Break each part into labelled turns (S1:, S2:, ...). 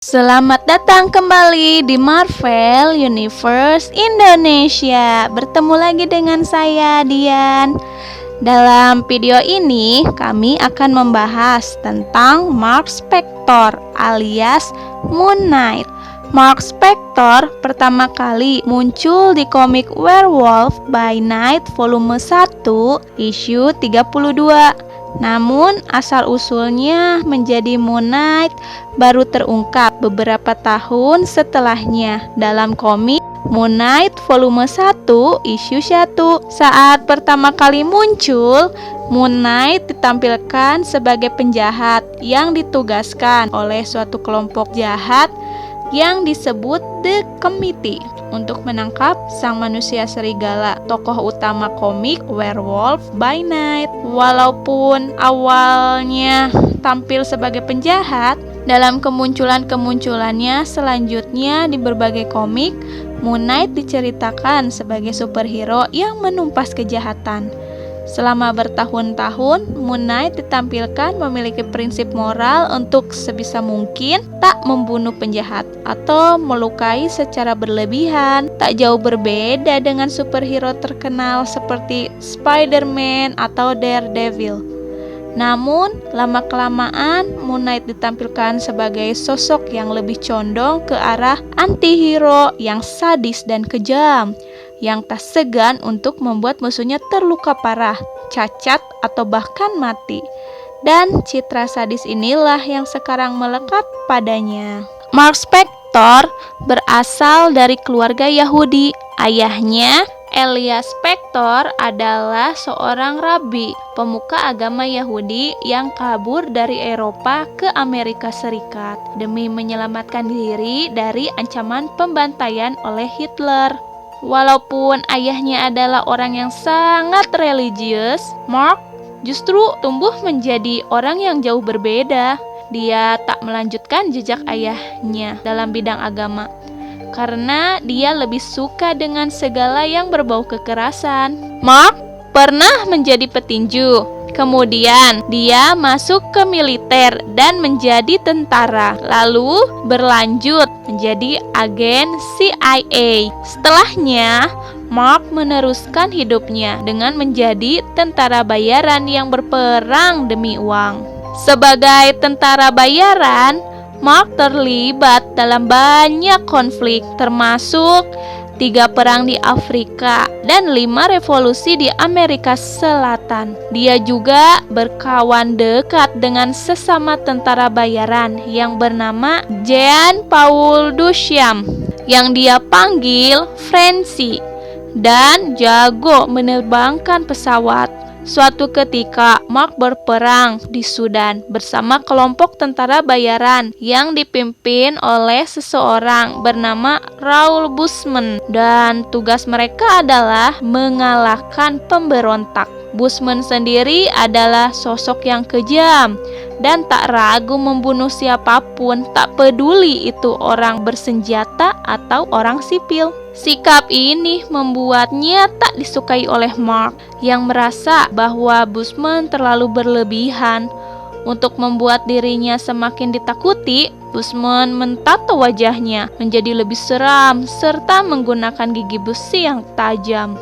S1: Selamat datang kembali di Marvel Universe Indonesia. Bertemu lagi dengan saya, Dian. Dalam video ini, kami akan membahas tentang Mark Spector alias Moon Knight. Mark Spector pertama kali muncul di komik Werewolf by Night volume 1, issue 32. Namun, asal-usulnya menjadi Moon Knight baru terungkap beberapa tahun setelahnya dalam komik Moon Knight volume 1, issue 1. Saat pertama kali muncul, Moon Knight ditampilkan sebagai penjahat yang ditugaskan oleh suatu kelompok jahat yang disebut The Committee untuk menangkap sang manusia serigala, tokoh utama komik Werewolf by Night. Walaupun awalnya tampil sebagai penjahat, dalam kemunculannya selanjutnya di berbagai komik, Moon Knight diceritakan sebagai superhero yang menumpas kejahatan. Selama bertahun-tahun, Moon Knight ditampilkan memiliki prinsip moral untuk sebisa mungkin tak membunuh penjahat atau melukai secara berlebihan. Tak jauh berbeda dengan superhero terkenal seperti Spider-Man atau Daredevil. Namun, lama-kelamaan Moon Knight ditampilkan sebagai sosok yang lebih condong ke arah anti-hero yang sadis dan kejam, yang tak segan untuk membuat musuhnya terluka parah, cacat, atau bahkan mati. Dan citra sadis inilah yang sekarang melekat padanya. Mark Spector berasal dari keluarga Yahudi. Ayahnya, Elias Spector, adalah seorang rabi, pemuka agama Yahudi yang kabur dari Eropa ke Amerika Serikat demi menyelamatkan diri dari ancaman pembantaian oleh Hitler. Walaupun ayahnya adalah orang yang sangat religius, Mark justru tumbuh menjadi orang yang jauh berbeda. Dia tak melanjutkan jejak ayahnya dalam bidang agama, karena dia lebih suka dengan segala yang berbau kekerasan. Mark pernah menjadi petinju. Kemudian dia masuk ke militer dan menjadi tentara, lalu berlanjut menjadi agen CIA. Setelahnya, Mark meneruskan hidupnya dengan menjadi tentara bayaran yang berperang demi uang. Sebagai tentara bayaran, Mark terlibat dalam banyak konflik, termasuk 3 perang di Afrika dan 5 revolusi di Amerika Selatan. Dia juga berkawan dekat dengan sesama tentara bayaran yang bernama Jean Paul Duchamp, yang dia panggil Francie, dan jago menerbangkan pesawat. Suatu ketika, Mark berperang di Sudan bersama kelompok tentara bayaran yang dipimpin oleh seseorang bernama Raoul Bushman, dan tugas mereka adalah mengalahkan pemberontak. Bushman sendiri adalah sosok yang kejam dan tak ragu membunuh siapapun, tak peduli itu orang bersenjata atau orang sipil. Sikap ini membuatnya tak disukai oleh Mark, yang merasa bahwa Bushman terlalu berlebihan. Untuk membuat dirinya semakin ditakuti, Bushman mentato wajahnya menjadi lebih seram serta menggunakan gigi besi yang tajam.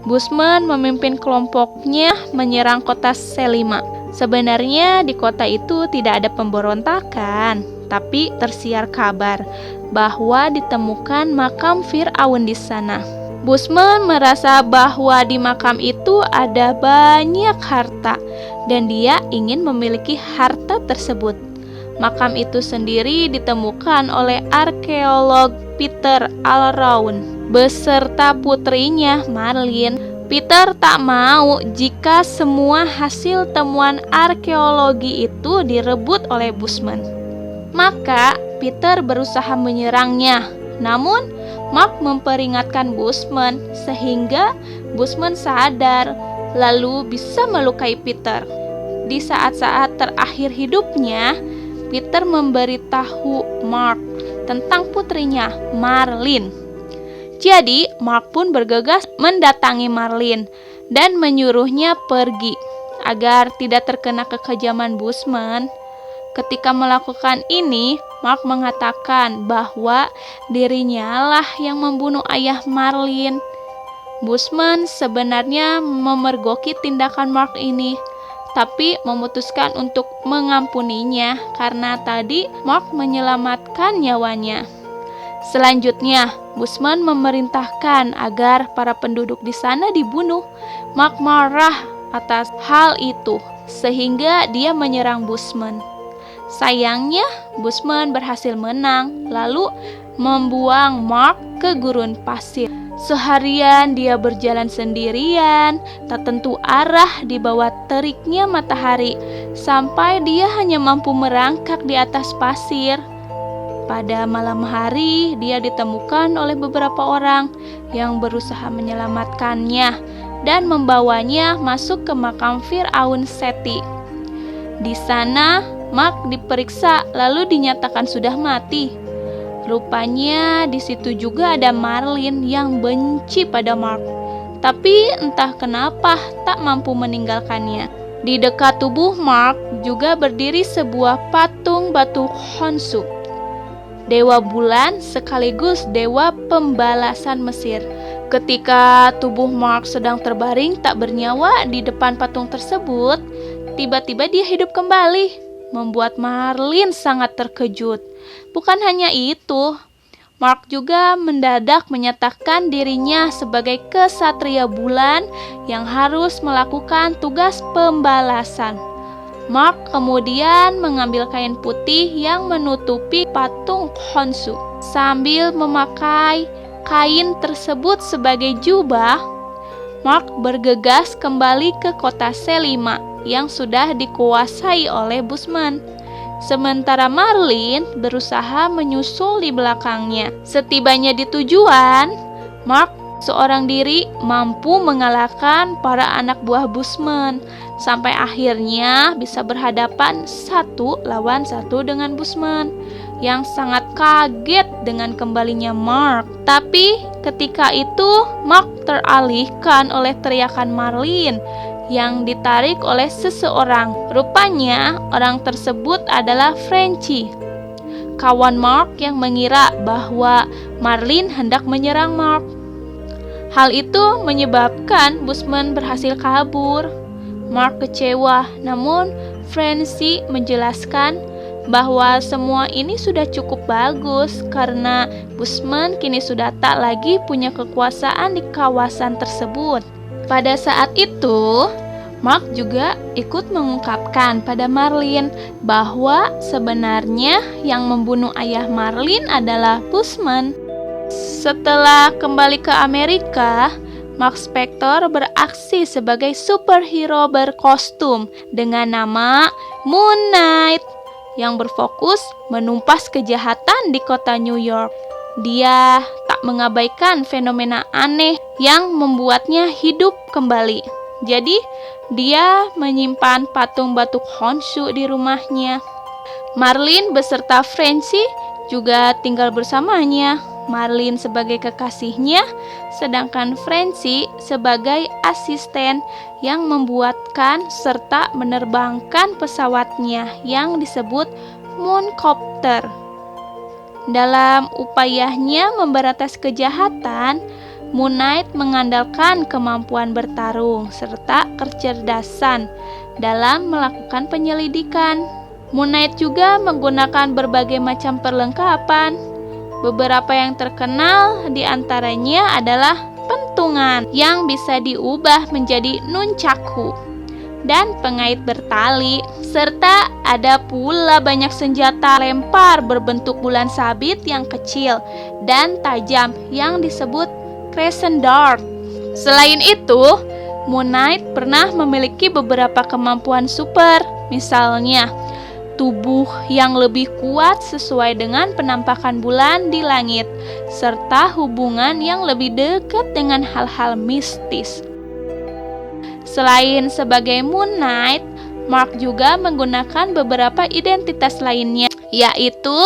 S1: Bushman memimpin kelompoknya menyerang kota Selima. Sebenarnya di kota itu tidak ada pemberontakan, tapi tersiar kabar bahwa ditemukan makam Fir'aun di sana. Bushman merasa bahwa di makam itu ada banyak harta dan dia ingin memiliki harta tersebut. Makam itu sendiri ditemukan oleh arkeolog Peter Alraun beserta putrinya Marlene. Peter tak mau jika semua hasil temuan arkeologi itu direbut oleh Bushman. Maka Peter berusaha menyerangnya. Namun Mark memperingatkan Bushman sehingga Bushman sadar lalu bisa melukai Peter. Di saat-saat terakhir hidupnya, Peter memberitahu Mark tentang putrinya Marlene. Jadi Mark pun bergegas mendatangi Marlene dan menyuruhnya pergi agar tidak terkena kekejaman Bushman. Ketika melakukan ini, Mark mengatakan bahwa dirinya lah yang membunuh ayah Marlin. Bushman sebenarnya memergoki tindakan Mark ini, tapi memutuskan untuk mengampuninya karena tadi Mark menyelamatkan nyawanya. Selanjutnya, Bushman memerintahkan agar para penduduk di sana dibunuh. Mark marah atas hal itu, sehingga dia menyerang Bushman. Sayangnya, Bushman berhasil menang, lalu membuang Mark ke gurun pasir. Seharian dia berjalan sendirian, tak tentu arah di bawah teriknya matahari, sampai dia hanya mampu merangkak di atas pasir. Pada malam hari, dia ditemukan oleh beberapa orang yang berusaha menyelamatkannya dan membawanya masuk ke makam Fir'aun Seti. Di sana, Mark diperiksa lalu dinyatakan sudah mati. Rupanya di situ juga ada Marlin yang benci pada Mark, tapi entah kenapa tak mampu meninggalkannya. Di dekat tubuh Mark juga berdiri sebuah patung batu Khonsu, dewa bulan sekaligus dewa pembalasan Mesir. Ketika tubuh Mark sedang terbaring tak bernyawa di depan patung tersebut, tiba-tiba dia hidup kembali, membuat Marlin sangat terkejut. Bukan hanya itu, Mark juga mendadak menyatakan dirinya sebagai kesatria bulan yang harus melakukan tugas pembalasan. Mark kemudian mengambil kain putih yang menutupi patung Khonsu. Sambil memakai kain tersebut sebagai jubah, Mark bergegas kembali ke kota Selima yang sudah dikuasai oleh Bushman. Sementara Marlin berusaha menyusul di belakangnya. Setibanya di tujuan, Mark seorang diri mampu mengalahkan para anak buah Bushman, sampai akhirnya bisa berhadapan 1 lawan 1 dengan Bushman, yang sangat kaget dengan kembalinya Mark. Tapi ketika itu Mark teralihkan oleh teriakan Marlin yang ditarik oleh seseorang. Rupanya orang tersebut adalah Frenchy, kawan Mark yang mengira bahwa Marlin hendak menyerang Mark. Hal itu menyebabkan Bushman berhasil kabur. Mark kecewa, namun Frenchy menjelaskan bahwa semua ini sudah cukup bagus karena Bushman kini sudah tak lagi punya kekuasaan di kawasan tersebut. Pada saat itu, Mark juga ikut mengungkapkan pada Marlin bahwa sebenarnya yang membunuh ayah Marlin adalah Bushman. Setelah kembali ke Amerika, Mark Spector beraksi sebagai superhero berkostum dengan nama Moon Knight yang berfokus menumpas kejahatan di kota New York. Dia tak mengabaikan fenomena aneh yang membuatnya hidup kembali. Jadi, dia menyimpan patung batu Khonsu di rumahnya. Marlin beserta Frenchy juga tinggal bersamanya. Marlin sebagai kekasihnya, sedangkan Frenchy sebagai asisten yang membuatkan serta menerbangkan pesawatnya yang disebut Mooncopter. Dalam upayanya memberantas kejahatan, Moon Knight mengandalkan kemampuan bertarung serta kecerdasan dalam melakukan penyelidikan. Moon Knight juga menggunakan berbagai macam perlengkapan. Beberapa yang terkenal diantaranya adalah pentungan yang bisa diubah menjadi nunchaku dan pengait bertali, serta ada pula banyak senjata lempar berbentuk bulan sabit yang kecil dan tajam yang disebut crescent dart. Selain itu, Moon Knight pernah memiliki beberapa kemampuan super, misalnya tubuh yang lebih kuat sesuai dengan penampakan bulan di langit, serta hubungan yang lebih dekat dengan hal-hal mistis. Selain sebagai Moon Knight, Mark juga menggunakan beberapa identitas lainnya, yaitu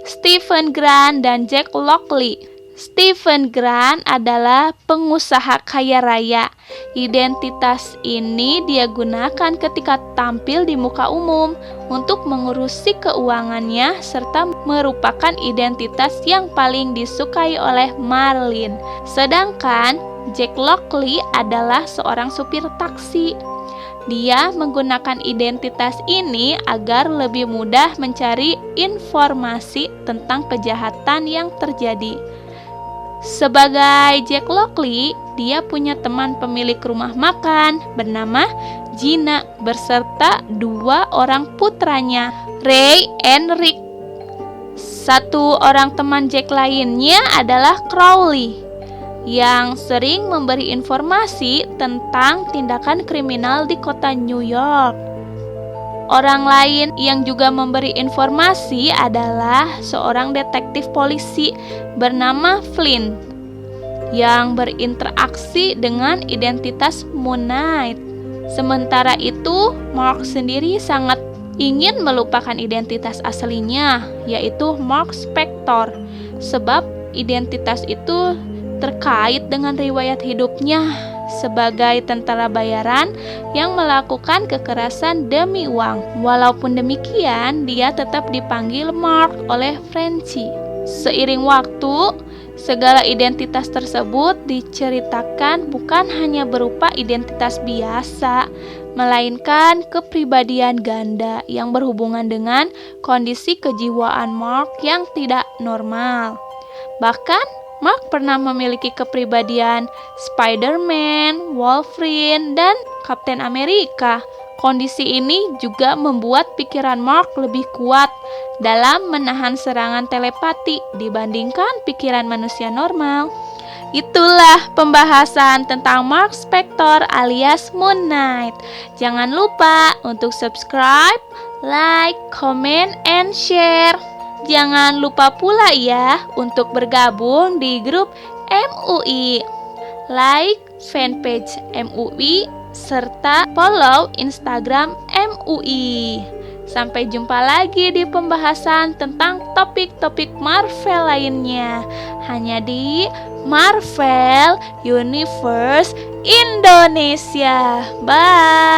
S1: Stephen Grant dan Jack Lockley. Steven Grant adalah pengusaha kaya raya. Identitas ini dia gunakan ketika tampil di muka umum untuk mengurusi keuangannya serta merupakan identitas yang paling disukai oleh Marlin. Sedangkan Jack Lockley adalah seorang supir taksi. Dia menggunakan identitas ini agar lebih mudah mencari informasi tentang kejahatan yang terjadi. Sebagai Jack Lockley, dia punya teman pemilik rumah makan bernama Gina beserta 2 orang putranya, Ray and Rick. Satu orang teman Jack lainnya adalah Crowley, yang sering memberi informasi tentang tindakan kriminal di kota New York. Orang lain yang juga memberi informasi adalah seorang detektif polisi bernama Flynn yang berinteraksi dengan identitas Moon Knight. Sementara itu, Mark sendiri sangat ingin melupakan identitas aslinya, yaitu Mark Spector, sebab identitas itu terkait dengan riwayat hidupnya sebagai tentara bayaran yang melakukan kekerasan demi uang. Walaupun demikian, dia tetap dipanggil Mark oleh Frenchie. Seiring waktu, segala identitas tersebut diceritakan bukan hanya berupa identitas biasa, melainkan kepribadian ganda yang berhubungan dengan kondisi kejiwaan Mark yang tidak normal. Bahkan Mark pernah memiliki kepribadian Spider-Man, Wolverine, dan Kapten Amerika. Kondisi ini juga membuat pikiran Mark lebih kuat dalam menahan serangan telepati dibandingkan pikiran manusia normal. Itulah pembahasan tentang Mark Spector alias Moon Knight. Jangan lupa untuk subscribe, like, comment, and share. Jangan lupa pula ya untuk bergabung di grup MUI, like fanpage MUI, serta follow Instagram MUI. Sampai jumpa lagi di pembahasan tentang topik-topik Marvel lainnya, hanya di Marvel Universe Indonesia. Bye.